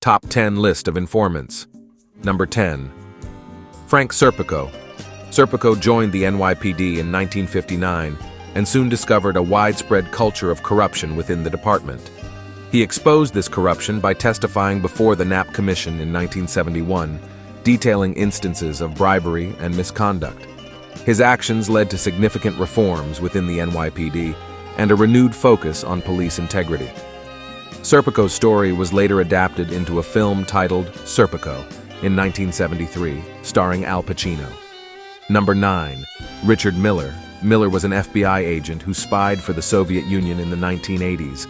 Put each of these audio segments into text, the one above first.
Top 10 list of informants. Number 10. Frank Serpico. Serpico joined the NYPD in 1959 and soon discovered a widespread culture of corruption within the department. He exposed this corruption by testifying before the Knapp Commission in 1971, detailing instances of bribery and misconduct. His actions led to significant reforms within the NYPD and a renewed focus on police integrity. Serpico's story was later adapted into a film titled Serpico in 1973, starring Al Pacino. Number 9. Richard Miller. Miller was an FBI agent who spied for the Soviet Union in the 1980s.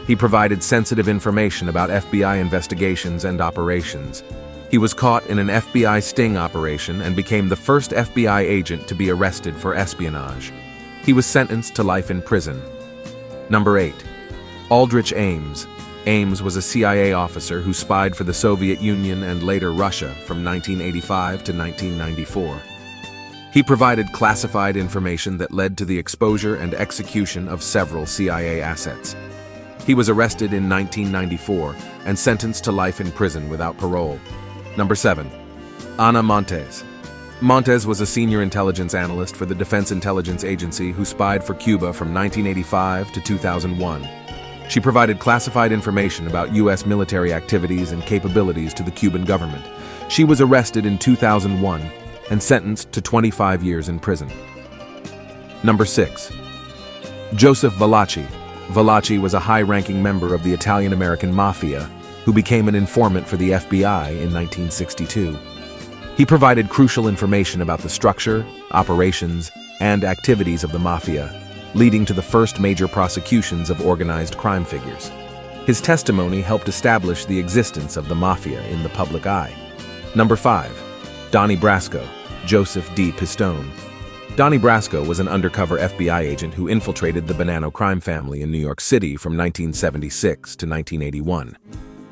He provided sensitive information about FBI investigations and operations. He was caught in an FBI sting operation and became the first FBI agent to be arrested for espionage. He was sentenced to life in prison. Number 8. Aldrich Ames. Ames was a CIA officer who spied for the Soviet Union and later Russia from 1985 to 1994. He provided classified information that led to the exposure and execution of several CIA assets. He was arrested in 1994 and sentenced to life in prison without parole. Number 7. Ana Montes. Montes was a senior intelligence analyst for the Defense Intelligence Agency who spied for Cuba from 1985 to 2001. She provided classified information about U.S. military activities and capabilities to the Cuban government. She was arrested in 2001 and sentenced to 25 years in prison. Number 6. Joseph Valachi. Valachi was a high-ranking member of the Italian-American Mafia who became an informant for the FBI in 1962. He provided crucial information about the structure, operations, and activities of the Mafia, leading to the first major prosecutions of organized crime figures. His testimony helped establish the existence of the Mafia in the public eye. Number 5. Donnie Brasco. Joseph D. Pistone. Donnie Brasco was an undercover FBI agent who infiltrated the Bonanno crime family in New York City from 1976 to 1981.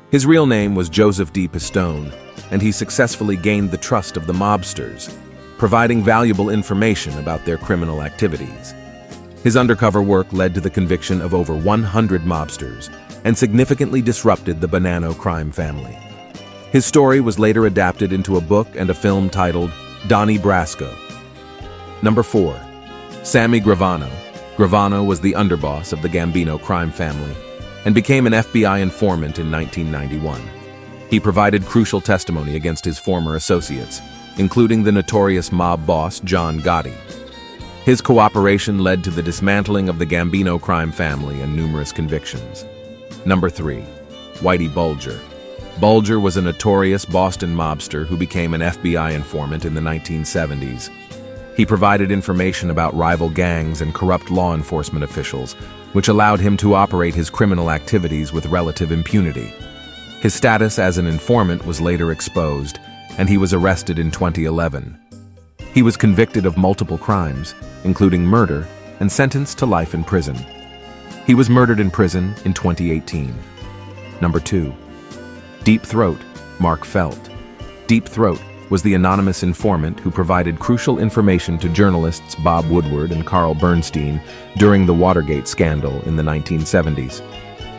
His real name was Joseph D. Pistone, and he successfully gained the trust of the mobsters, providing valuable information about their criminal activities. His undercover work led to the conviction of over 100 mobsters and significantly disrupted the Bonanno crime family. His story was later adapted into a book and a film titled Donnie Brasco. Number 4. Sammy Gravano. Gravano was the underboss of the Gambino crime family and became an FBI informant in 1991. He provided crucial testimony against his former associates, including the notorious mob boss John Gotti. His cooperation led to the dismantling of the Gambino crime family and numerous convictions. Number 3. Whitey Bulger. Bulger was a notorious Boston mobster who became an FBI informant in the 1970s. He provided information about rival gangs and corrupt law enforcement officials, which allowed him to operate his criminal activities with relative impunity. His status as an informant was later exposed, and he was arrested in 2011. He was convicted of multiple crimes, including murder, and sentenced to life in prison. He was murdered in prison in 2018. Number 2. Deep Throat, Mark Felt. Deep Throat was the anonymous informant who provided crucial information to journalists Bob Woodward and Carl Bernstein during the Watergate scandal in the 1970s.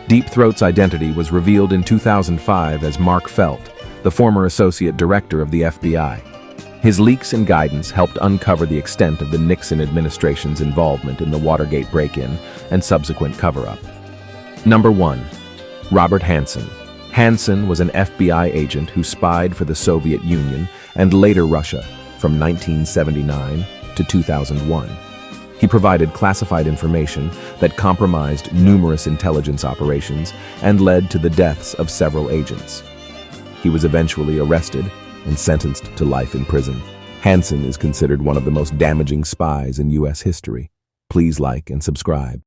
Deep Throat's identity was revealed in 2005 as Mark Felt, the former associate director of the FBI. His leaks and guidance helped uncover the extent of the Nixon administration's involvement in the Watergate break-in and subsequent cover-up. Number 1. Robert Hanssen. Hanssen was an FBI agent who spied for the Soviet Union and later Russia from 1979 to 2001. He provided classified information that compromised numerous intelligence operations and led to the deaths of several agents. He was eventually arrested and sentenced to life in prison. Hanssen is considered one of the most damaging spies in U.S. history. Please like and subscribe.